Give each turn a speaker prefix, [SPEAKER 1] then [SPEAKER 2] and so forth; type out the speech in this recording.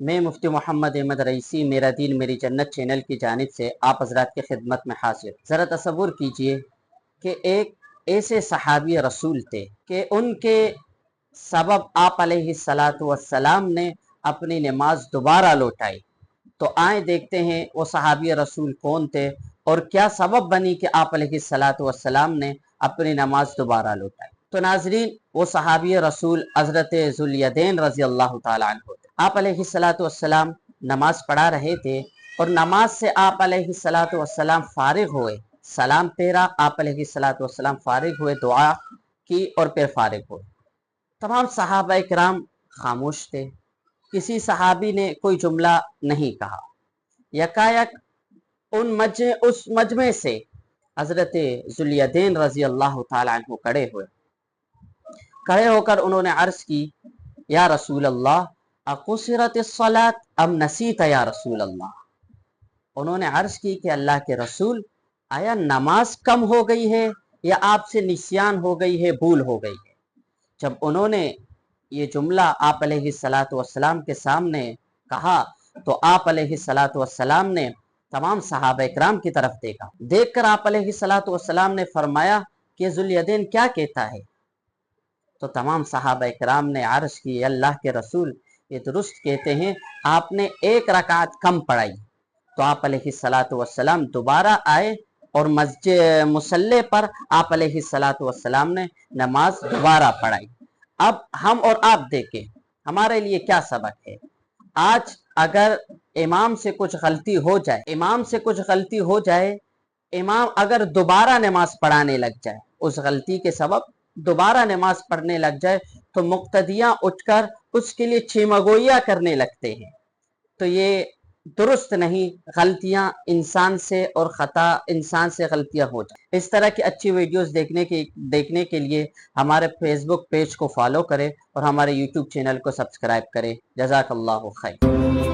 [SPEAKER 1] میں مفتی محمد احمد رئیسی میرا دین میری جنت چینل کی جانب سے آپ حضرات کی خدمت میں حاضر۔ ذرا تصور کیجئے کہ ایک ایسے صحابی رسول تھے کہ ان کے سبب آپ علیہ السلام نے اپنی نماز دوبارہ لوٹائی۔ تو آئیں دیکھتے ہیں وہ صحابی رسول کون تھے اور کیا سبب بنی کہ آپ علیہ السلام نے اپنی نماز دوبارہ لوٹائی۔ تو ناظرین، وہ صحابی رسول حضرت ذوالیدین رضی اللہ تعالیٰ عنہ تھے۔ آپ علیہ السلام نماز پڑھا رہے تھے اور نماز سے آپ علیہ السلام فارغ ہوئے، سلام پھیرا، آپ علیہ السلام فارغ ہوئے، دعا کی اور پھر فارغ ہوئے۔ تمام صحابہ کرام خاموش تھے، کسی صحابی نے کوئی جملہ نہیں کہا۔ یکایک اس مجمع سے حضرت ذوالیدین رضی اللہ تعالیٰ عنہ کھڑے ہو کر انہوں نے عرض کی، یا رسول اللہ اقصرت الصلاۃ ام نسیت یا رسول اللہ۔ انہوں نے عرض کی کہ اللہ کے رسول، آیا نماز کم ہو گئی ہے یا آپ سے نسیان ہو گئی ہے، بھول ہو گئی ہے؟ جب انہوں نے یہ جملہ آپ علیہ السلام کے سامنے کہا تو آپ علیہ السلام نے تمام صحابہ اکرام کی طرف دیکھا، دیکھ کر آپ علیہ السلام نے فرمایا کہ ذوالیدین کیا کہتا ہے؟ تو تمام صحابہ اکرام نے عرض کی، اللہ کے رسول یہ درست کہتے ہیں، آپ نے ایک رکعت کم پڑھائی۔ تو آپ علیہ السلام دوبارہ آئے اور مصلی پر آپ علیہ السلام نے نماز دوبارہ پڑھائی۔ اب ہم اور آپ دیکھیں ہمارے لیے کیا سبق ہے۔ آج اگر امام سے کچھ غلطی ہو جائے، امام اگر دوبارہ نماز پڑھانے لگ جائے، اس غلطی کے سبب دوبارہ نماز پڑھنے لگ جائے، تو مقتدیاں اٹھ کر اس کے لیے چیمگوئیاں کرنے لگتے ہیں۔ تو یہ درست نہیں، غلطیاں انسان سے اور خطا انسان سے غلطیاں ہو جائیں۔ اس طرح کی اچھی ویڈیوز دیکھنے کے لیے ہمارے فیس بک پیج کو فالو کریں اور ہمارے یوٹیوب چینل کو سبسکرائب کریں۔ جزاک اللہ خیر۔